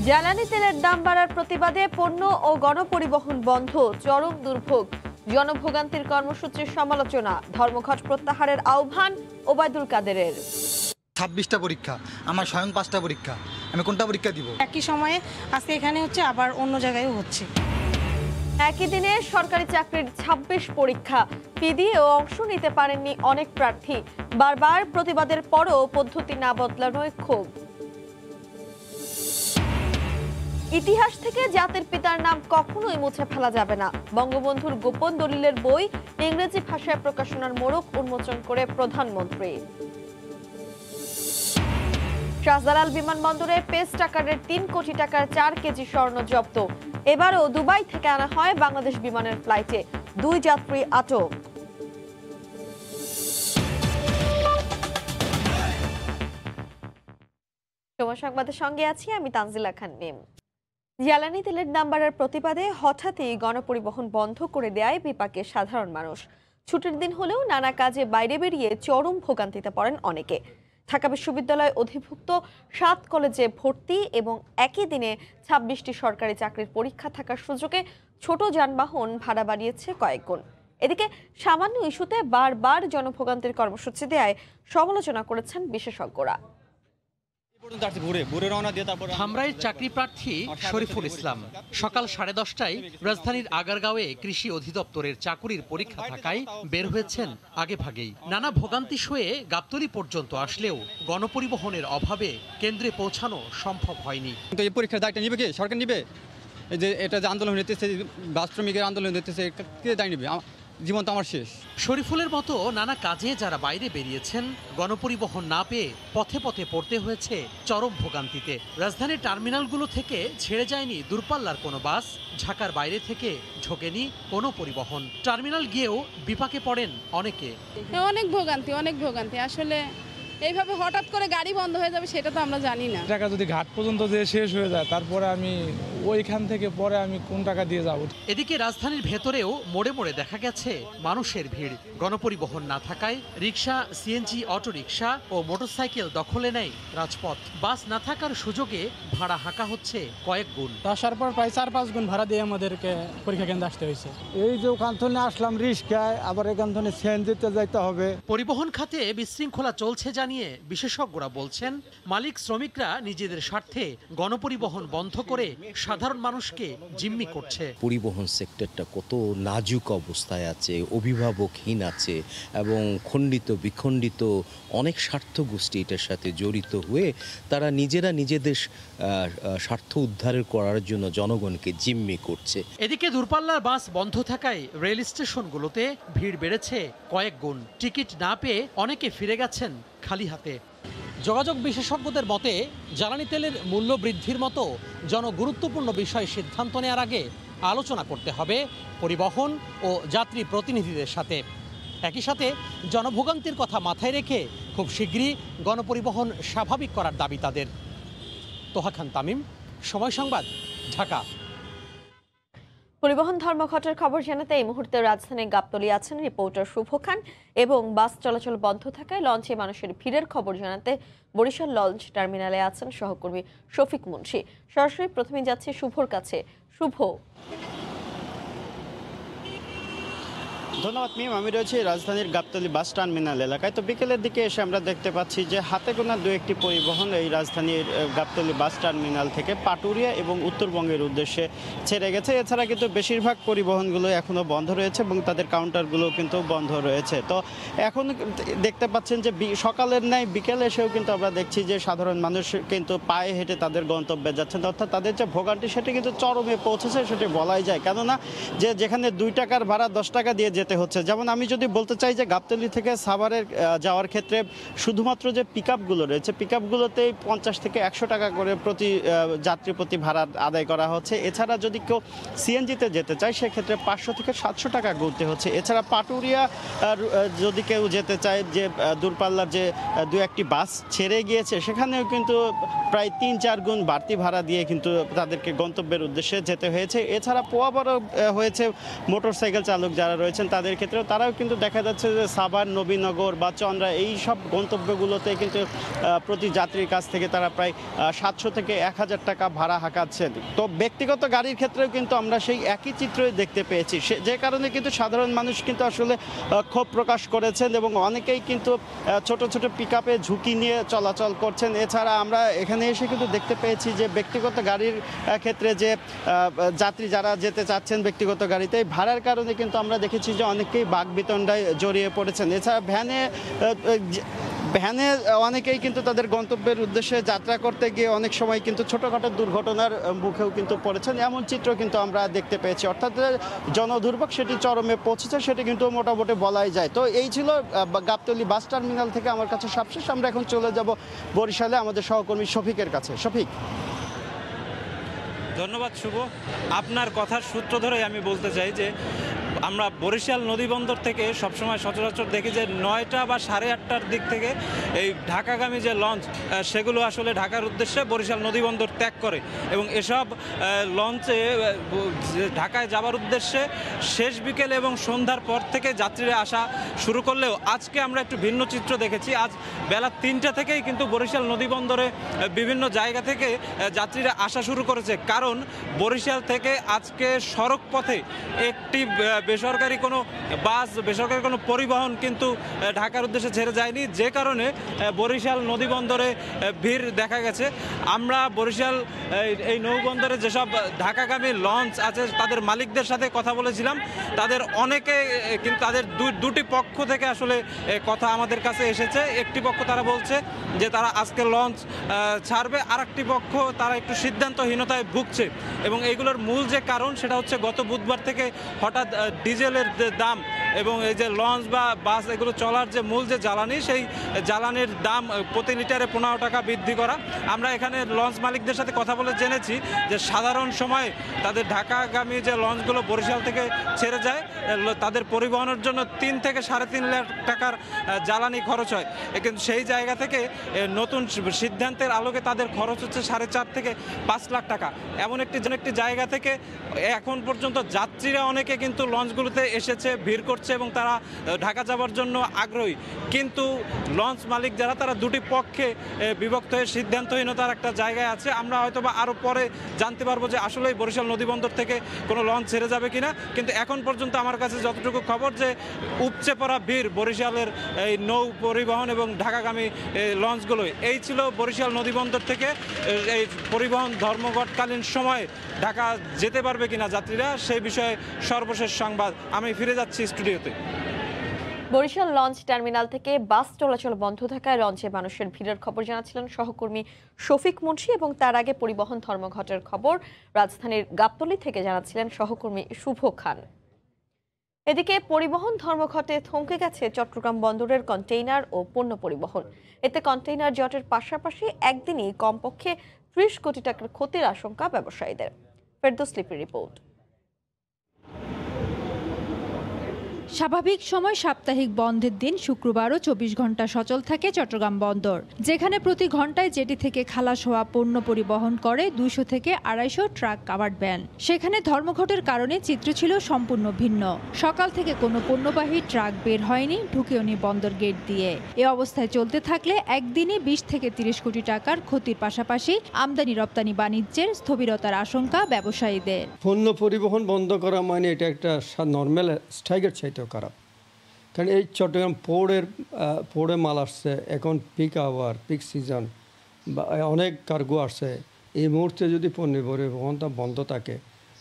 জ্বালানি তেলের দাম বাড়ার প্রতিবাদে পণ্য ও গণপরিবহন বন্ধ, চরম দুর্ভোগ, জনভোগান্তির কর্মসূচির সমালোচনা, ধর্মঘট প্রত্যাহারের আহ্বান ওবায়দুল কাদেরের। 26টা পরীক্ষা, আমার স্বয়ং 5টা পরীক্ষা, আমি কোনটা পরীক্ষা দিব? একই সময়ে আজকে এখানে হচ্ছে, আবার অন্য জায়গায়ও হচ্ছে। একই দিনে সরকারি চাকরির 26 পরীক্ষা, ফি দিয়েও অংশ নিতে পারেননি অনেক প্রার্থী। বারবার প্রতিবাদের পরও পদ্ধতি না বদলানোয় ক্ষোভ। ইতিহাস থেকে জাতির পিতার নাম কখনোই মুছে ফেলা যাবে না, বঙ্গবন্ধুর গোপন দলিলের বই ইংরেজি ভাষায় প্রকাশনার মোড়ক উন্মোচন করে প্রধানমন্ত্রী। শাহজালাল বিমানবন্দরে পেস টাকারের 3 কোটি টাকার 4 কেজি স্বর্ণ জব্দ। এবারও দুবাই থেকে আনা হয় বাংলাদেশ বিমানের ফ্লাইটে, 2 যাত্রী আটক। সময় সংবাদের সঙ্গে আছি আমি তানজিলা খান মিম। জ্বালানি তেলের দাম বাড়ার প্রতিবাদে হঠাৎই গণপরিবহন বন্ধ করে দেয় বিপাকে সাধারণ মানুষ। ছুটির দিন হলেও নানা কাজে বাইরে বেরিয়ে চরম ভোগান্তিতে পড়েন অনেকে। ঢাকা বিশ্ববিদ্যালয় অধিভুক্ত 7 কলেজে ভর্তি এবং একই দিনে 26টি সরকারি চাকরির পরীক্ষা থাকার সুযোগে ছোট যানবাহন ভাড়া বাড়িয়েছে কয়েক গুণ। এদিকে সামান্য ইস্যুতে বারবার জনভোগান্তির কর্মসূচি দেয়ায় সমালোচনা করেছেন বিশেষজ্ঞরা। ধামরাইয়ের চাকরি প্রার্থী শরীফুল ইসলাম সকাল 10:30টায় রাজধানীর আগারগাঁওয়ে কৃষি অধিদপ্তরের চাকুরির পরীক্ষা থাকায় বের হয়েছেন আগে ভাগেই। নানা ভোগান্তি সয়ে গাবতলী পর্যন্ত আসলেও গণপরিবহনের অভাবে কেন্দ্রে পৌঁছানো সম্ভব হয়নি। কিন্তু এই পরীক্ষার দায়িত্ব নিবে কে? সরকার নিবে? এই যে এটা যে আন্দোলন হইতেছে, বাস শ্রমিকের আন্দোলন হইতেছে, কে দায় নিবে? জীবন তো আমার শেষ। শরীফুলের মতো নানা কাজে যারা বাইরে বেরিয়েছেন, গণপরিবহন না পেয়ে পথে পথে পড়তে হয়েছে চরম ভোগান্তিতে। রাজধানীর টার্মিনালগুলো থেকে ছেড়ে যায়নি দূরপাল্লার কোনো বাস, ঢাকার বাইরে থেকে ঢোকেনি কোনো পরিবহন। টার্মিনাল গিয়েও বিপাকে পড়েন অনেকে। অনেক ভোগান্তি আসলে এইভাবে হঠাৎ করে গাড়ি বন্ধ হয়ে যাবে সেটা তো আমরা জানি না। টাকা যদি ঘাট পর্যন্ত যে শেষ হয়ে যায়, তারপরে আমি ওইখান থেকে পরে আমি কোন টাকা দিয়ে যাব? এদিকে রাজধানীর ভেতরেও মোড়ে মোড়ে দেখা গেছে মানুষের ভিড়। গণপরিবহন না থাকায় রিকশা, সিএনজি, অটোরিকশা ও মোটরসাইকেল দখলে নেয় রাজপথ। বাস না থাকার সুযোগে ভাড়া হাঁকা হচ্ছে কয়েক গুণ। আসার পর প্রায় 4-5 গুণ ভাড়া দিয়ে আমাদেরকে পরীক্ষা কেন্দ্রে আসতে হয়েছে। এই যে ওখান থেকে আসলাম রিক্সায়, আবার এখান থেকে সিএনজিতে যাইতে হবে। পরিবহন খাতে বিশৃঙ্খলা চলছে জানিয়ে বিশেষজ্ঞরা বলছেন, মালিক শ্রমিকরা নিজেদের স্বার্থে গণপরিবহন বন্ধ করে সাধারণ মানুষকে জিম্মি করছে। পরিবহন সেক্টরটা কত নাজুক অবস্থায় আছে, অভিভাবকহীন আছে এবং খণ্ডিত বিখণ্ডিত অনেক স্বার্থ গোষ্ঠী এটার সাথে জড়িত হয়ে তারা নিজেরা নিজেদের স্বার্থ উদ্ধার করার জন্য জনগণকে জিম্মি করছে। এদিকে দূরপাল্লার বাস বন্ধ থাকায় রেল স্টেশনগুলোতে ভিড় বেড়েছে কয়েক গুণ। টিকিট না পেয়ে অনেকে ফিরে গেছেন খালি হাতে। যোগাযোগ বিশেষজ্ঞদের মতে, জ্বালানি তেলের মূল্য বৃদ্ধির মতো জনগুরুত্বপূর্ণ বিষয় সিদ্ধান্ত নেওয়ার আগে আলোচনা করতে হবে পরিবহন ও যাত্রী প্রতিনিধিদের সাথে। একই সাথে জনভোগান্তির কথা মাথায় রেখে খুব শীঘ্রই গণপরিবহন স্বাভাবিক করার দাবি তাদের। তোহা খান তামিম, সময় সংবাদ, ঢাকা। পরিবহন ধর্মঘটের খবর জানাতে এই মুহূর্তে রাজধানীর গাবতলী আছেন রিপোর্টার শুভ খান, এবং বাস চলাচল বন্ধ থাকায় লঞ্চে মানুষের ভিড়ের খবর জানাতে বরিশাল লঞ্চ টার্মিনালে আছেন সহকর্মী শফিক মুন্সি। সরাসরি প্রথমে যাচ্ছে শুভর কাছে। শুভ, ধন্যবাদ মিম। আমি রয়েছি রাজধানীর গাবতলী বাস টার্মিনাল এলাকায়। তো বিকেলের দিকে এসে আমরা দেখতে পাচ্ছি যে হাতে গোনা 2-1টি পরিবহন এই রাজধানীর গাবতলী বাস টার্মিনাল থেকে পাটুরিয়া এবং উত্তরবঙ্গের উদ্দেশ্যে ছেড়ে গেছে। এছাড়া কিন্তু বেশিরভাগ পরিবহনগুলো এখনও বন্ধ রয়েছে এবং তাদের কাউন্টারগুলো কিন্তু বন্ধ রয়েছে। তো এখন দেখতে পাচ্ছেন যে সকালের ন্যায় বিকেলে এসেও কিন্তু আমরা দেখছি যে সাধারণ মানুষ কিন্তু পায়ে হেঁটে তাদের গন্তব্যে যাচ্ছেন। অর্থাৎ তাদের যে ভোগান্তি সেটি কিন্তু চরমে পৌঁছেছে, সেটি বলাই যায়। কেননা যে যেখানে 2 টাকার ভাড়া 10 টাকা দিয়ে যেতে হচ্ছে। যেমন আমি যদি বলতে চাই যে গাবতলী থেকে সাভারের যাওয়ার ক্ষেত্রে শুধুমাত্র যে পিকআপগুলো রয়েছে, পিকআপগুলোতেই 50 থেকে 100 টাকা করে প্রতি যাত্রী প্রতি ভাড়া আদায় করা হচ্ছে। এছাড়া যদি কেউ সিএনজিতে যেতে চায় সেক্ষেত্রে 500 থেকে 700 টাকা গুনতে হচ্ছে। এছাড়া পাটুরিয়া যদি কেউ যেতে চায়, যে দূরপাল্লার যে 2-1টি বাস ছেড়ে গিয়েছে, সেখানেও কিন্তু প্রায় 3-4 গুণ বাড়তি ভাড়া দিয়ে কিন্তু তাদেরকে গন্তব্যের উদ্দেশ্যে যেতে হয়েছে। এছাড়া পোয়াবারও হয়েছে মোটরসাইকেল চালক যারা রয়েছেন তাদের ক্ষেত্রেও তারাও কিন্তু দেখা যাচ্ছে যে সাভার, নবীনগর বা চন্দ্রা এই সব গন্তব্যগুলোতে কিন্তু প্রতি যাত্রীর কাছ থেকে তারা প্রায় 700 থেকে 1000 টাকা ভাড়া হাঁকাচ্ছেন। তো ব্যক্তিগত গাড়ির ক্ষেত্রেও কিন্তু আমরা সেই একই চিত্রই দেখতে পেয়েছি, যে কারণে কিন্তু সাধারণ মানুষ কিন্তু আসলে ক্ষোভ প্রকাশ করেছেন এবং অনেকেই কিন্তু ছোট ছোট পিকআপে ঝুঁকি নিয়ে চলাচল করছেন। এছাড়া আমরা এখানে এসে কিন্তু দেখতে পেয়েছি যে ব্যক্তিগত গাড়ির ক্ষেত্রে যে যাত্রী যারা যেতে চাচ্ছেন ব্যক্তিগত গাড়িতে ভাড়ার কারণে কিন্তু আমরা দেখেছি যে অনেকেই বাকবিতণ্ডায় জড়িয়ে পড়েছেন। এছাড়া ভ্যানে অনেকেই কিন্তু তাদের গন্তব্যের উদ্দেশ্যে যাত্রা করতে গিয়ে অনেক সময় কিন্তু ছোটোখাটো দুর্ঘটনার মুখেও কিন্তু পড়েছেন, এমন চিত্র কিন্তু আমরা দেখতে পেয়েছি। অর্থাৎ জনদুর্ভোগ সেটি চরমে পৌঁছেছে, সেটি কিন্তু মোটামুটি বলাই যায়। তো এই ছিল গাবতলী বাস টার্মিনাল থেকে আমার কাছে সবশেষ। আমরা এখন চলে যাব বরিশালে আমাদের সহকর্মী শফিকের কাছে। শফিক। ধন্যবাদ শুভ। আপনার কথার সূত্র ধরেই আমি বলতে চাই যে আমরা বরিশাল নদীবন্দর থেকে সবসময় সচরাচর দেখি যে 9টা বা 8:30টার দিক থেকে এই ঢাকাগামী যে লঞ্চ সেগুলো আসলে ঢাকার উদ্দেশ্যে বরিশাল নদীবন্দর ত্যাগ করে এবং এসব লঞ্চে ঢাকায় যাওয়ার উদ্দেশ্যে শেষ বিকেল এবং সন্ধ্যার পর থেকে যাত্রীরা আসা শুরু করলেও আজকে আমরা একটু ভিন্ন চিত্র দেখেছি। আজ বেলা 3টা থেকেই কিন্তু বরিশাল নদীবন্দরে বিভিন্ন জায়গা থেকে যাত্রীরা আসা শুরু করেছে, কারণ বরিশাল থেকে আজকে সড়ক পথে একটি বেসরকারি কোনো বাস, বেসরকারি কোনো পরিবহন কিন্তু ঢাকার উদ্দেশ্যে ছেড়ে যায়নি, যে কারণে বরিশাল নদীবন্দরে ভিড় দেখা গেছে। আমরা বরিশাল এই নৌবন্দরে যেসব ঢাকাগামী লঞ্চ আছে তাদের মালিকদের সাথে কথা বলেছিলাম, তাদের অনেকে কিন্তু তাদের দুটি পক্ষ থেকে আসলে কথা আমাদের কাছে এসেছে। একটি পক্ষ তারা বলছে যে তারা আজকে লঞ্চ ছাড়বে, আর একটি পক্ষ তারা একটু সিদ্ধান্তহীনতায় ভুগছে এবং এইগুলোর মূল যে কারণ সেটা হচ্ছে গত বুধবার থেকে হঠাৎ ডিজেলের দাম এবং এই যে লঞ্চ বা বাস এগুলো চলার যে মূল যে জ্বালানি, সেই জ্বালানির দাম প্রতি লিটারে 15 টাকা বৃদ্ধি করা। আমরা এখানে লঞ্চ মালিকদের সাথে কথা বলে জেনেছি যে সাধারণ সময়ে তাদের ঢাকাগামী যে লঞ্চগুলো বরিশাল থেকে ছেড়ে যায় তাদের পরিবহনের জন্য 3 থেকে 3.5 লাখ টাকার জ্বালানি খরচ হয়, কিন্তু সেই জায়গা থেকে নতুন সিদ্ধান্তের আলোকে তাদের খরচ হচ্ছে 4.5 থেকে 5 লাখ টাকা। এমন একটি জায়গা থেকে এখন পর্যন্ত যাত্রীরা অনেকে কিন্তু লঞ্চগুলোতে এসেছে, ভিড় করছে এবং তারা ঢাকা যাওয়ার জন্য আগ্রহী, কিন্তু লঞ্চ মালিক যারা তারা দুটি পক্ষে বিভক্ত হয়ে সিদ্ধান্তহীনতার একটা জায়গায় আছে। আমরা হয়তো বা আরও পরে জানতে পারবো যে আসলেই বরিশাল নদীবন্দর থেকে কোনো লঞ্চ ছেড়ে যাবে কিনা, কিন্তু এখন পর্যন্ত আমার কাছে যতটুকু খবর যে উপচে পড়া ভিড় বরিশালের এই নৌ পরিবহন এবং ঢাকাগামী লঞ্চগুলো। এই ছিল বরিশাল নদীবন্দর থেকে এই পরিবহন ধর্মঘটকালীন সময়ে ঢাকা যেতে পারবে কিনা যাত্রীরা, সেই বিষয়ে সর্বশেষ সংবাদ। আমি ফিরে যাচ্ছি স্টুডিওতে। বরিশাল লঞ্চ টার্মিনাল থেকে বাস চলাচল বন্ধ থাকায় লঞ্চে মানুষের ভিড়ের খবর জানাচ্ছিলেন সহকর্মী শফিক মুন্সি, এবং তার আগে পরিবহন ধর্মঘটের খবর রাজধানীর গাবতলী থেকে জানাচ্ছিলেন সহকর্মী শুভ খান। এদিকে পরিবহন ধর্মঘটে থমকে গেছে চট্টগ্রাম বন্দরের কন্টেইনার ও পণ্য পরিবহন। এতে কন্টেইনার জটের পাশাপাশি একদিনই কমপক্ষে 30 কোটি টাকার ক্ষতির আশঙ্কা ব্যবসায়ীদের। ফেরদৌস লিপির রিপোর্ট। স্বাভাবিক সময় সাপ্তাহিক বন্ধের দিন শুক্রবারও 24 ঘন্টা সচল থাকে চট্টগ্রাম বন্দর, যেখানে প্রতি ঘন্টায় জেটি থেকে খালাস হওয়া পণ্য পরিবহন করে 200 থেকে 250 ট্রাক কাভার্ড ভ্যান। সেখানে ধর্মঘটের কারণে চিত্র ছিল সম্পূর্ণ ভিন্ন। সকাল থেকে কোনো পণ্যবাহী ট্রাক বের হয়নি, ঢুকেওনি বন্দর গেট দিয়ে। এ অবস্থায় চলতে থাকলে একদিনে 20 থেকে 30 কোটি টাকার ক্ষতির পাশাপাশি আমদানি রপ্তানি বাণিজ্যের স্থবিরতার আশঙ্কা ব্যবসায়ীদের। পণ্য পরিবহন বন্ধ করা মানে এটা একটা নর্মাল স্ট্রাইকের চাইতে খারাপ, কারণ এই চট্টগ্রাম পোর্টে মাল আসছে, এখন পিক আওয়ার, পিক সিজন বা অনেক কার্গো আসছে। এই মুহূর্তে যদি পণ্য পরিবহনটা বন্ধ থাকে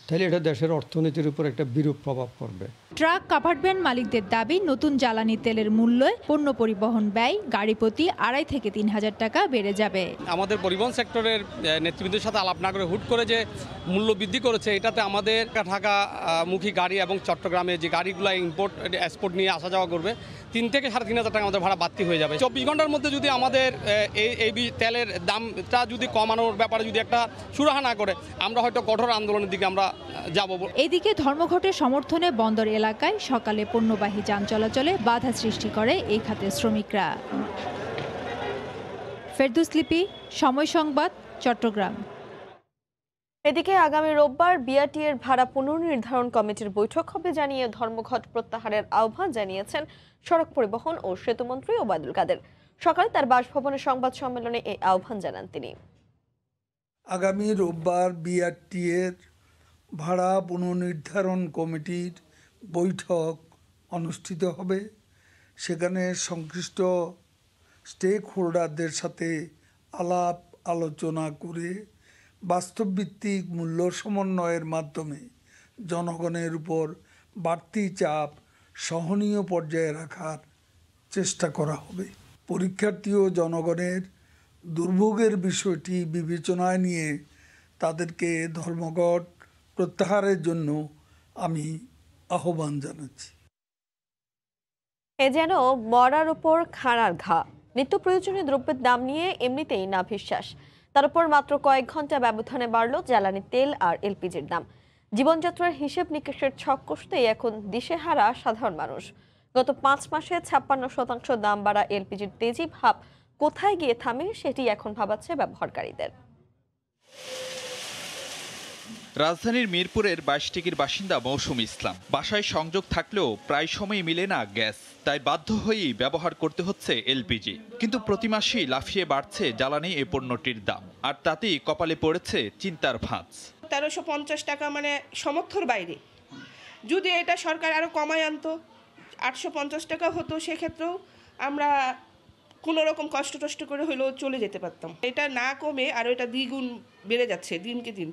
তাহলে এটা দেশের অর্থনীতির উপর একটা বিরূপ প্রভাব পড়বে। ট্রাক কাভার্ড ভ্যান মালিকদের দাবি, নতুন জ্বালানি তেলের মূল্যে পণ্য পরিবহন ব্যয় গাড়ি প্রতি 2.5 থেকে 3 হাজার টাকা বেড়ে যাবে। আমাদের পরিবহন সেক্টরের নেতৃবৃন্দের সাথে আলাপ না করে হুট করে যে মূল্য বৃদ্ধি করেছে, এটাতে আমাদের ঢাকামুখী গাড়ি এবং চট্টগ্রামে যে গাড়িগুলো ইম্পোর্ট এক্সপোর্ট নিয়ে আসা যাওয়া করবে 3 থেকে 3.5 হাজার টাকা আমাদের ভাড়া বাড়তি হয়ে যাবে। 24 ঘন্টার মধ্যে যদি আমাদের এই তেলের দামটা যদি কমানোর ব্যাপারে যদি একটা সুরাহা না করে, আমরা হয়তো কঠোর আন্দোলনের দিকে আমরা যাব। এদিকে ধর্মঘটের সমর্থনে বন্দর এলাকায় সকালে পণ্যবাহী যান চলাচলে বাধা সৃষ্টি করে এই খাতের শ্রমিকরা। ফেরদৌস লিপি, সময় সংবাদ, চট্টগ্রাম। এদিকে আগামী রোববার বিআরটি এর ভাড়া পুনর্নির্ধারণ কমিটির বৈঠক হবে জানিয়ে ধর্মঘট প্রত্যাহারের আহ্বান জানিয়েছেন সড়ক পরিবহন ও সেতুমন্ত্রী ওবায়দুল কাদের। সকালে তার বাসভবনে সংবাদ সম্মেলনে এই আহ্বান জানান তিনি। আগামী রোববার বিআরটি এর ভাড়া পুনর্নির্ধারণ কমিটির বৈঠক অনুষ্ঠিত হবে। সেখানে সংশ্লিষ্ট স্টেক হোল্ডারদের সাথে আলাপ আলোচনা করে বাস্তবভিত্তিক মূল্য সমন্বয়ের মাধ্যমে জনগণের উপর বাড়তি চাপ সহনীয় পর্যায়ে রাখার চেষ্টা করা হবে। পরীক্ষার্থী ও জনগণের দুর্ভোগের বিষয়টি বিবেচনায় নিয়ে তাদেরকে ধর্মঘট প্রত্যাহারের জন্য আমি আহ্বান জানাচ্ছি। এ যেন মরার উপর খাড়ার ঘা। নিত্য প্রয়োজনীয় দ্রব্যের দাম নিয়ে এমনিতেই না বিশ্বাস, তার উপর মাত্র কয়েক ঘন্টা ব্যবধানে বাড়ল জ্বালানি তেল আর এলপিজির দাম। জীবনযাত্রার হিসেব নিকেশের ছক কষতেই এখন দিশেহারা সাধারণ মানুষ। গত 5 মাসে 56% দাম বাড়া এলপিজির তেজি ভাব কোথায় গিয়ে থামে সেটি এখন ভাবাচ্ছে ব্যবহারকারীদের। রাজধানীর মিরপুরের 22 টিকির বাসিন্দা মৌসুমী ইসলাম। বাসায় সংযোগ থাকলেও প্রায় সময় মিলে না গ্যাস, তাই বাধ্য হয়েই ব্যবহার করতে হচ্ছে এলপিজি। কিন্তু প্রতি মাসেই লাফিয়ে বাড়ছে জ্বালানি এ পণ্যটির দাম, আর তাতেই কপালে পড়েছে চিন্তার ভাঁজ। 1350 টাকা মানে সমর্থর বাইরে। যদি এটা সরকার আরো কমায় আনতো 850 টাকা হতো, সেক্ষেত্রেও আমরা কোনো রকম কষ্ট করে হলেও চলে যেতে পারতাম। এটা না কমে আর এটা দ্বিগুণ বেড়ে যাচ্ছে দিনকে দিন।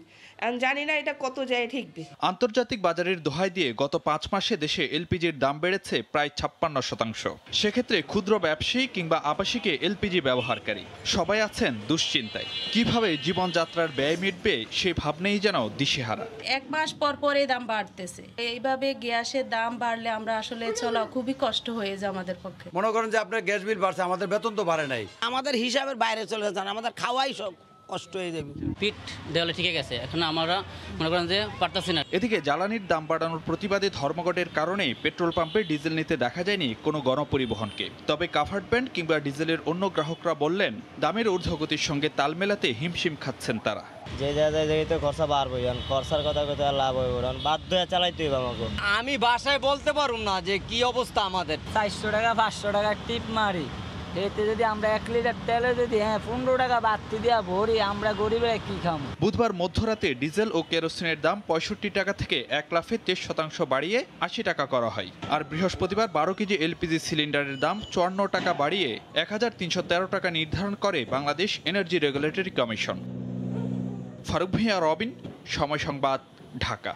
জানি না এটা কত যায় ঠিকবে। আন্তর্জাতিক বাজারের দোহাই দিয়ে গত 5 মাসে দেশে এলপিজির দাম বেড়েছে প্রায় 56%। সেক্ষেত্রে ক্ষুদ্র ব্যবসায়ী কিংবা আবাসিকে এলপিজি ব্যবহারকারী সবাই আছেন দুশ্চিন্তায়। কিভাবে জীবনযাত্রার ব্যয় মিটবে সে ভাবনেই যেন দিশেহারা। 1 মাস পর এই দাম বাড়তেছে। এইভাবে গ্যাসের দাম বাড়লে আমরা আসলে চলা খুবই কষ্ট হয়ে যায় আমাদের পক্ষে। মনে করেন যে আপনার গ্যাস বিল বাড়ছে, আমাদের বেতন তো বাড়ে নাই। আমাদের হিসাবের বাইরে চলে যান, আমাদের খাওয়াই সব কষ্ট হয়ে যাবে। পিঠ দেওয়ালে ঠিক গেছে, এখন আমরা মনে করেন যে পারতাছি না। এদিকে জ্বালানির দাম বাড়ানোর প্রতিবাদে ধর্মঘটের কারণে পেট্রোল পাম্পে ডিজেল নিতে দেখা যায়নি কোনো গণপরিবহনকে। তবে কাভার্ড ব্যান্ড কিংবা ডিজেলের অন্য গ্রাহকরা বললেন দামের ঊর্ধ্বগতির সঙ্গে তাল মেলাতে হিমশিম খাচ্ছেন তারা। যে জায়গায় খরচা বাড়বো, খরচার কথা কথা লাভ হইব, বাধ্য হয়ে চালাইতে হইব আমাকে। আমি বাসায় বলতে পারুম না যে কি অবস্থা আমাদের। 400 টাকা 500 টাকা টিপ মারি, এতে যদি আমরা 1 লিটার তেলে যদি 15 টাকা বাড়তি দিয়া ভরি, আমরা গরিবেরা কি খাবো? বুধবার মধ্যরাতে ডিজেল ও কেরোসিনের দাম 65 টাকা থেকে 1 লাফে 23% বাড়িয়ে 80 টাকা করা হয়। আর বৃহস্পতিবার 12 কেজি এলপিজি সিলিন্ডারের দাম 54 টাকা বাড়িয়ে 1313 টাকা নির্ধারণ করে Bangladesh energy regulatory commission. Faruk Bhuiyan, Robin, সময় সংবাদ, ঢাকা।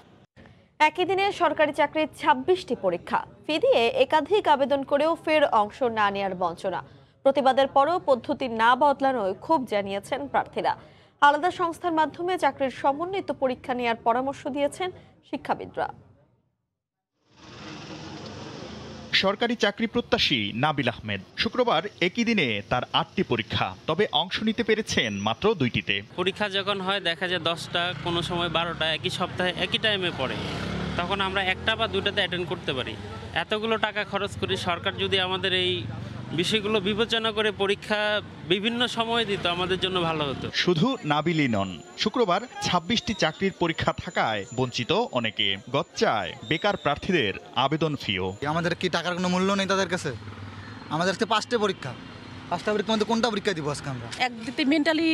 একই দিনে সরকারি চাকরির 26টি পরীক্ষা, ফি দিয়ে একাধিক আবেদন করেও ফের অংশ না নেওয়ার বঞ্চনা। প্রতিবাদের পরও পদ্ধতি না বদলানোয় ক্ষোভ জানিয়েছেন প্রার্থীরা। আলাদা সংস্থার মাধ্যমে চাকরির সমন্বিত পরীক্ষা নেওয়ার পরামর্শ দিয়েছেন শিক্ষাবিদরা। সরকারি চাকরি প্রত্যাশী নাবিল আহমেদ শুক্রবার একই দিনে তার 8টি পরীক্ষা, তবে অংশ নিতে পেরেছেন মাত্র 2টিতে। পরীক্ষা যখন হয় দেখা যায় 10টা, কোনো সময় 12টা, একই সপ্তাহে একই টাইমে পড়ে, তখন আমরা 1টা বা 2টাতে অ্যাটেন্ড করতে পারি। এতগুলো টাকা খরচ করি, সরকার যদি আমাদের এই বিষয়গুলো বিবেচনা করে পরীক্ষা বিভিন্ন সময় দিত আমাদের জন্য ভালো হতো। শুধু নাবিলই নন, শুক্রবার 26টি চাকরির পরীক্ষা থাকায় বঞ্চিত অনেকে। গচ্চায় বেকার প্রার্থীদের আবেদন ফিও। আমাদের কি টাকার কোনো মূল্য নেই তাদের কাছে? আমাদের কাছে 5টা পরীক্ষা মধ্যে কোনটা পরীক্ষা দিব আজকে আমরা? একদিকে মেন্টালি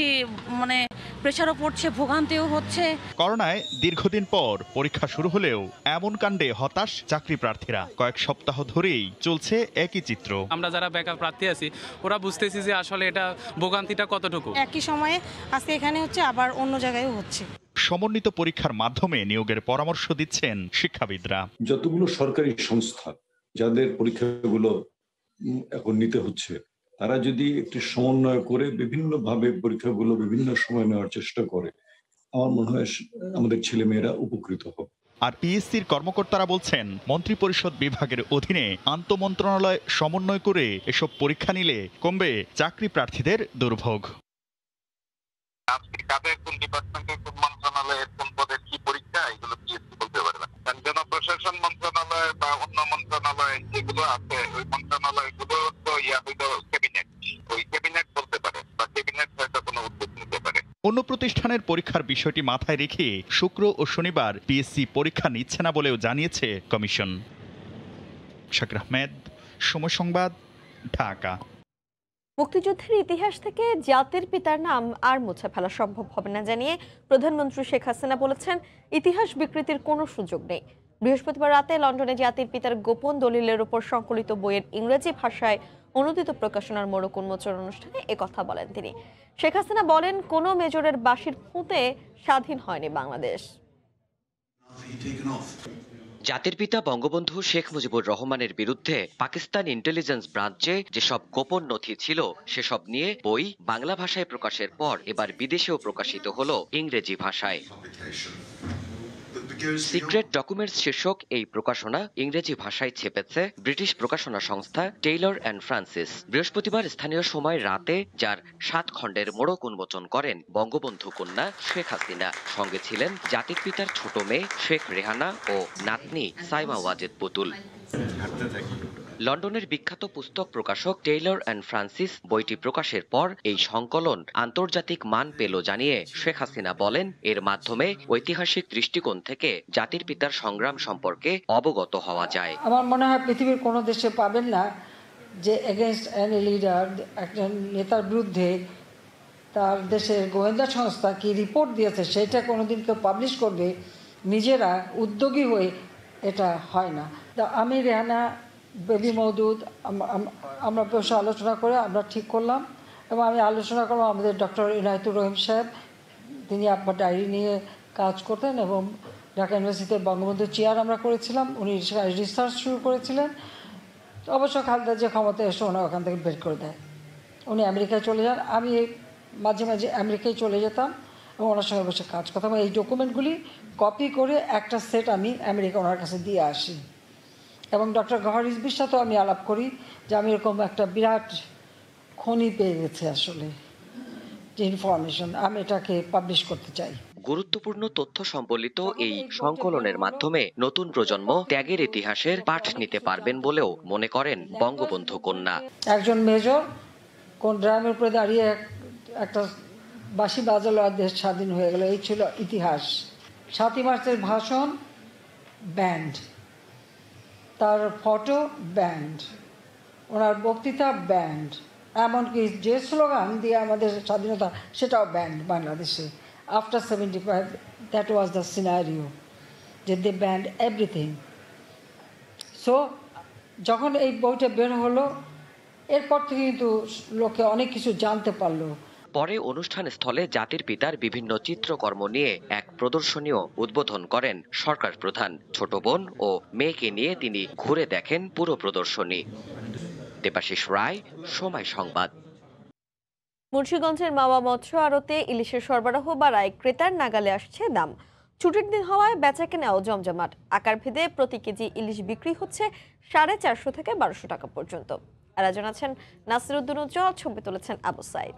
মানে প্রেশারও পড়ছে, ভোগান্তিও হচ্ছে। করোনায় দীর্ঘদিন পর পরীক্ষা শুরু হলেও এমন কাণ্ডে হতাশ চাকরি প্রার্থীরা। কয়েক সপ্তাহ ধরেই চলছে একই চিত্র। আমরা যারা বেকার প্রার্থী আছি ওরা বুঝতেছি যে আসলে এটা ভোগান্তিটা কতটুকু। একই সময়ে আজকে এখানে হচ্ছে, আবার অন্য জায়গায়ও হচ্ছে। সমন্বিত পরীক্ষার মাধ্যমে নিয়োগের পরামর্শ দিচ্ছেন শিক্ষাবিদরা। যতগুলো সরকারি সংস্থা যাদের পরীক্ষাগুলো এখন নিতে হচ্ছে, তারা যদি একটু সমন্বয় করে বিভিন্নভাবে পরীক্ষাগুলো বিভিন্ন সময় নেওয়ার চেষ্টা করে, আমার মনে হয় আমাদের ছেলেমেয়েরা উপকৃত হবে। আর পিএসসির কর্মকর্তারা বলছেন মন্ত্রিপরিষদ বিভাগের অধীনে আন্তঃমন্ত্রণালয় সমন্বয় করে এসব পরীক্ষা নিলে কমবে চাকরি প্রার্থীদের দুর্ভোগ। জনপ্রশাসন মন্ত্রণালয় বা অন্য মন্ত্রণালয় যেগুলো আছে, ওই মন্ত্রণালয়গুলো তো ক্যাবিনেট বলতে পারে, বা ক্যাবিনেট হয়তো কোনো উদ্যোগ নিতে পারে। অন্য প্রতি প্রতিষ্ঠানের পরীক্ষার বিষয়টি মাথায় রেখে শুক্র ও শনিবার পিএসসি পরীক্ষা নিচ্ছে না বলেও জানিয়েছে কমিশন। শাকির আহমেদ, সময় সংবাদ, ঢাকা। মুক্তিযুদ্ধের ইতিহাস থেকে জাতির পিতার নাম আর মুছে ফেলা সম্ভব হবে না জানিয়ে প্রধানমন্ত্রী শেখ হাসিনা বলেছেন, ইতিহাস বিকৃতির কোনো সুযোগ নেই। বৃহস্পতিবার রাতে লন্ডনে জাতির পিতার গোপন দলিলের উপর সংকলিত বইয়ের ইংরেজি ভাষায় অনুদিত প্রকাশনার মোড়ক উন্মোচন অনুষ্ঠানে একথা বলেন তিনি। শেখ হাসিনা বলেন, কোনো মেজরের বাঁশির ফুঁতে স্বাধীন হয়নি বাংলাদেশ। জাতির পিতা বঙ্গবন্ধু শেখ মুজিবুর রহমানের বিরুদ্ধে পাকিস্তান ইন্টেলিজেন্স ব্রাঞ্চে যেসব গোপন নথি ছিল সেসব নিয়ে বই বাংলা ভাষায় প্রকাশের পর এবার বিদেশেও প্রকাশিত হলো ইংরেজি ভাষায়। সিক্রেট ডকুমেন্টস শীর্ষক এই প্রকাশনা ইংরেজি ভাষায় ছেপেছে ব্রিটিশ প্রকাশনা সংস্থা টেইলর অ্যান্ড ফ্রান্সিস। বৃহস্পতিবার স্থানীয় সময় রাতে যার 7 খণ্ডের মোড়ক উন্মোচন করেন বঙ্গবন্ধু কন্যা শেখ হাসিনা। সঙ্গে ছিলেন জাতির পিতার ছোট মেয়ে শেখ রেহানা ও নাতনি সাইমা ওয়াজেদ পুতুল। লন্ডনের বিখ্যাত পুস্তক প্রকাশক টেইলর অ্যান্ড ফ্রান্সিস বইটি প্রকাশের পর এই সংকলন আন্তর্জাতিক মান পেল জানিয়ে শেখ হাসিনা বলেন, এর মাধ্যমে ঐতিহাসিক দৃষ্টিকোণ থেকে জাতির পিতার সংগ্রাম সম্পর্কে অবগত হওয়া যায়। আমার মনে হয় পৃথিবীর কোনো দেশে পাবেন না যে এগেইনস্ট এনি লিডার, একজন নেতার বিরুদ্ধে তার দেশের গোয়েন্দা সংস্থা কি রিপোর্ট দিয়েছে সেটা কোনোদিন কেউ পাবলিশ করবে নিজেরা উদ্যোগী হয়ে, এটা হয় না। আমি রেহানা, বেবি মওদুদ আমরা বসে আলোচনা করে আমরা ঠিক করলাম, এবং আমি আলোচনা করলাম আমাদের ডক্টর ইনায়েতুর রহিম সাহেব, তিনি আপনার ডায়েরি নিয়ে কাজ করতেন এবং ঢাকা ইউনিভার্সিটিতে বঙ্গবন্ধু চেয়ার আমরা করেছিলাম, উনি রিসার্চ শুরু করেছিলেন। অবশ্য খালেদা যে ক্ষমতা এসে ওনা ওখান থেকে বের করে দেয়, উনি আমেরিকায় চলে যান। আমি মাঝে মাঝে আমেরিকায় চলে যেতাম এবং ওনার সঙ্গে বসে কাজ করতাম। এই ডকুমেন্টগুলি কপি করে একটা সেট আমি আমেরিকা ওনার কাছে দিয়ে আসি, এবং ডক্টর গওহর রিজভির সাথেও আমি আলাপ করি যে আমি এরকম একটা বিরাট খনি পেয়ে গেছে আসলে যে ইনফরমেশন, আমি এটাকে পাবলিশ করতে চাই। গুরুত্বপূর্ণ তথ্য সম্বলিত এই সংকলনের মাধ্যমে নতুন প্রজন্ম ত্যাগের ইতিহাসের পাঠ নিতে পারবেন বলেও মনে করেন বঙ্গবন্ধু কন্যা। একজন মেজর কোন ড্রামের উপরে দাঁড়িয়ে একটা বাঁশি বাজালো আর দেশ স্বাধীন হয়ে গেল, এই ছিল ইতিহাস। 7ই মার্চের ভাষণ ব্যান্ড, তার ফটো ব্যান্ড, ওনার বক্তৃতা ব্যান্ড, এমনকি যে স্লোগান দিয়ে আমাদের স্বাধীনতা সেটাও ব্যান্ড বাংলাদেশে। After 75 that was the scenario, যে দে ব্যান্ড এভরিথিং। সো যখন এই বইটা বের হলো এরপর থেকে কিন্তু লোকে অনেক কিছু জানতে পারলো। পরে অনুষ্ঠান স্থলে জাতির পিতার বিভিন্ন চিত্রকর্ম নিয়ে এক প্রদর্শনীও উদ্বোধন করেন সরকার প্রধান। ছোট বোন ও মেয়েকে নিয়ে তিনি ঘুরে দেখেন পুরো প্রদর্শনী। দেবাশিস রায়, সময় সংবাদ। মুন্সিগঞ্জের মাওয়া মৎস্য আড়তে ইলিশের সরবরাহ বাড়ায় ক্রেতার নাগালে আসছে দাম। ছুটির দিন হওয়ায় বেচাকেনাও জমজমাট। আকার ভেদে প্রতি কেজি ইলিশ বিক্রি হচ্ছে 450 থেকে 1200 টাকা পর্যন্ত। আর জানাচ্ছেন নাসিরউদ্দিন উজ্জ্বল, ছবি তুলেছেন আবু সাইদ।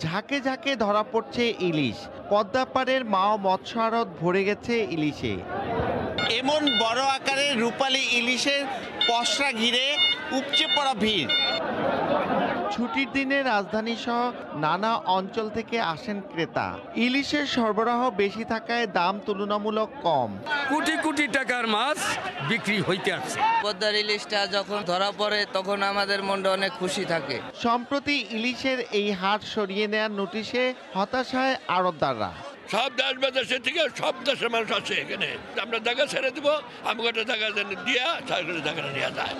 ঝাঁকে ঝাঁকে ধরা পড়ছে ইলিশ। পদ্মাপাড়ের মাও মৎস্য আড়ত ভরে গেছে ইলিশে। এমন বড় আকারের রূপালী ইলিশের পসরা ঘিরে উপচে পড়া ভিড়। ছুটির দিনে রাজধানী সহ নানা অঞ্চল থেকে আসেন ক্রেতা। ইলিশের সরবরাহ বেশি থাকায় দাম তুলনামূলক কম। কোটি কোটি টাকার মাছ বিক্রি হইতে আছে। পদ্মার ইলিশটা যখন ধরা পড়ে তখন আমাদের মনটা অনেক খুশি থাকে। সম্প্রতি ইলিশের এই হাট সরিয়ে নেওয়ার নোটিশে হতাশায় আড়তদাররা। সব দেশ বিদেশের থেকে সব দেশের মানুষ আছে এখানে, আমরা জায়গা ছেড়ে দিব, আমাকে একটা জায়গা দিয়া জায়গাটা নেওয়া যায়।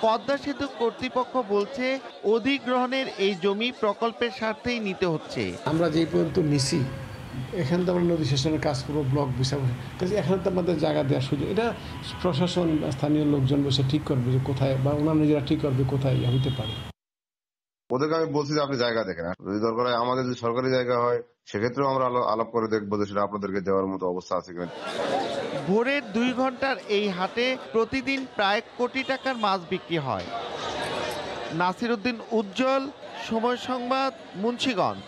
পদ্মা সেতু কর্তৃপক্ষ বলছে অধিগ্রহণের এই জমি প্রকল্পের স্বার্থেই নিতে হচ্ছে। আমরা যে পর্যন্ত নিছি এখানে তো আমরা নদী শাসনের কাজ করবো, ব্লক হিসাবে, এখানে তো আমাদের জায়গা দেওয়ার সুযোগ, এটা প্রশাসন স্থানীয় লোকজন বসে ঠিক করবে যে কোথায়, বা ওনারা নিজেরা ঠিক করবে কোথায় হইতে পারে। ওদেরকে আমি বলছি যে আপনি জায়গা দেখেন, যদি দরকার হয় আমাদের যদি সরকারি জায়গা হয় সেক্ষেত্রেও আমরা আলাপ করে দেখবো যে সেটা আপনাদেরকে দেওয়ার মতো অবস্থা আছে কিনা। ভোরের 2 ঘন্টার এই হাটে প্রতিদিন প্রায় কোটি টাকার মাছ বিক্রি হয়। নাসিরউদ্দিন উজ্জ্বল, সময় সংবাদ, মুন্সিগঞ্জ।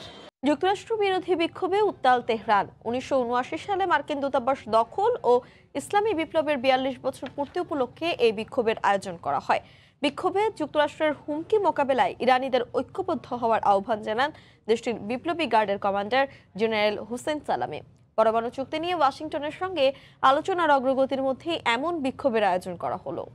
যুক্তরাষ্ট্র বিরোধী বিক্ষোভে উত্তাল তেহরান। 1979 সালে মার্কিন দূতাবাস দখল ও ইসলামী বিপ্লবের 42 বছর পূর্তি উপলক্ষে এই বিক্ষোভের আয়োজন করা হয়। বিক্ষোভে যুক্তরাষ্ট্রের হুমকি মোকাবেলায় ইরানিদের ঐক্যবদ্ধ হওয়ার আহ্বান জানান দেশটির বিপ্লবী গার্ডের কমান্ডার জেনারেল হোসেন সালামি। পরমাণু চুক্তি নিয়ে ওয়াশিংটনের সঙ্গে আলোচনার অগ্রগতির মধ্যে এমন বিক্ষোভের আয়োজন করা হলো।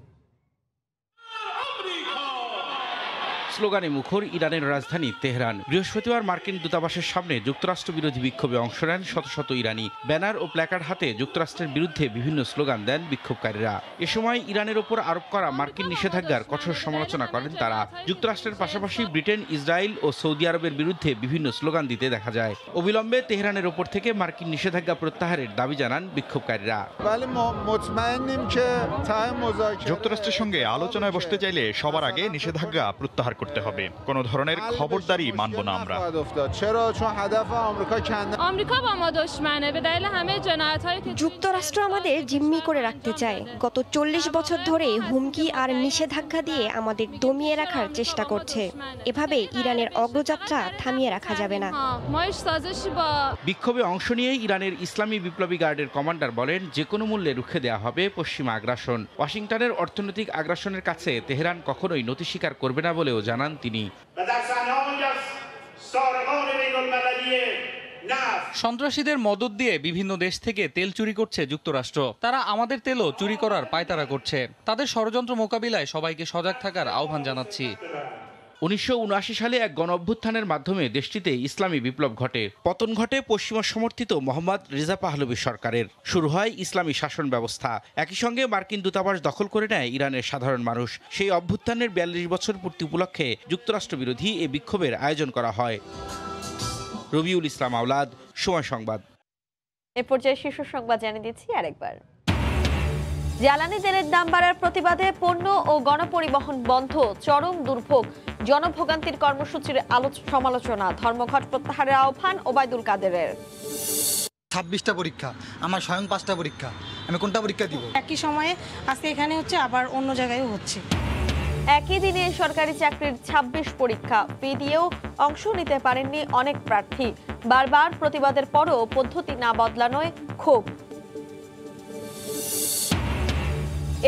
স্লোগানে মুখর ইরানের রাজধানী তেহরান। বৃহস্পতিবার মার্কিন দূতাবাসের সামনে যুক্তরাষ্ট্র বিরোধী বিক্ষোভে অংশ নেন শত শত ইরানি। ব্যানার ও প্ল্যাকার্ড হাতে যুক্তরাষ্ট্রের বিরুদ্ধে বিভিন্ন স্লোগান দেন বিক্ষোভকারীরা। এ সময় ইরানের ওপর আরোপ করা মার্কিন নিষেধাজ্ঞার কঠোর সমালোচনা করেন তারা। যুক্তরাষ্ট্রের পাশাপাশি ব্রিটেন, ইসরায়েল ও সৌদি আরবের বিরুদ্ধে বিভিন্ন স্লোগান দিতে দেখা যায়। অবিলম্বে তেহরানের ওপর থেকে মার্কিন নিষেধাজ্ঞা প্রত্যাহারের দাবি জানান বিক্ষোভকারীরা। যুক্তরাষ্ট্রের সঙ্গে আলোচনায় বসতে চাইলে সবার আগে নিষেধাজ্ঞা প্রত্যাহার করতে হবে। কোনো ধরনের খবরদারি মানব না আমরা। যুক্তরাষ্ট্র আমাদের জিম্মি করে রাখতে চায়। গত 40 বছর ধরে হুমকি আর নিষেধাজ্ঞা দিয়ে আমাদের দমিয়ে রাখার চেষ্টা করছে। এভাবে ইরানের অগ্রযাত্রা থামিয়ে রাখা যাবে না। বিক্ষোভে অংশ নিয়ে ইরানের ইসলামী বিপ্লবী গার্ডের কমান্ডার বলেন, যে কোনো মূল্যে রুখে দেওয়া হবে পশ্চিমা আগ্রাসন। ওয়াশিংটনের অর্থনৈতিক আগ্রাসনের কাছে তেহরান কখনোই নতি স্বীকার করবে না বলেও জানান তিনি। সন্ত্রাসীদের মদদ দিয়ে বিভিন্ন দেশ থেকে তেল চুরি করছে যুক্তরাষ্ট্র। তারা আমাদের তেলও চুরি করার পায়তারা করছে। তাদের ষড়যন্ত্র মোকাবিলায় সবাইকে সজাগ থাকার আহ্বান জানাচ্ছি। 1979 সালে এক গণ অভ্যুত্থানের মাধ্যমে দেশটিতে ইসলামী বিপ্লব ঘটে। পতন ঘটে পশ্চিমা সমর্থিত মোহাম্মদ রেজা পাহলভী সরকারের। শুরু হয় ইসলামী শাসন ব্যবস্থা। একই সঙ্গে মার্কিন দূতাবাস দখল করে নেয় ইরানের সাধারণ মানুষ। সেই অভ্যুত্থানের 42 বছর পূর্তি উপলক্ষে যুক্তরাষ্ট্র বিরোধী এ বিক্ষোভের আয়োজন করা হয়। রবিউল ইসলাম আওলাদ, সময় সংবাদ। এ পর্যায়ে শীর্ষ সংবাদ জানিয়ে দিচ্ছি আরেকবার। জ্বালানি তেলের দাম বাড়ার প্রতিবাদে পণ্য ও গণপরিবহন বন্ধ, চরম দুর্ভোগ, জনভোগান্তির কর্মসূচির সমালোচনা, ধর্মঘট প্রত্যাহারের আহ্বান ওবায়দুল কাদেরের। 26টা পরীক্ষা, আমার স্বয়ং 5টা পরীক্ষা, আমি কোনটা পরীক্ষা দিব? একই সময়ে আজকে এখানে হচ্ছে, আবার অন্য জায়গায়ও হচ্ছে। একই দিনে সরকারি চাকরির 26 পরীক্ষা, ফি দিয়েও অংশ নিতে পারেননি অনেক প্রার্থী। বারবার প্রতিবাদের পরও পদ্ধতি না বদলানোয় ক্ষোভ।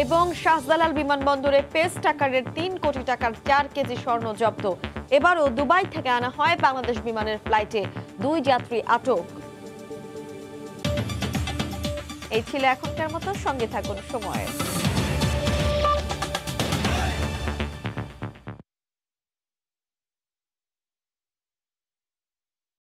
এবং শাহজালাল বিমানবন্দরে পেস টাকারের 3 কোটি টাকার 4 কেজি স্বর্ণ জব্দ। এবারও দুবাই থেকে আনা হয় বাংলাদেশ বিমানের ফ্লাইটে, 2 যাত্রী আটক। এই ছিল এখনকার মতো, সঙ্গে থাকুন সময়ের।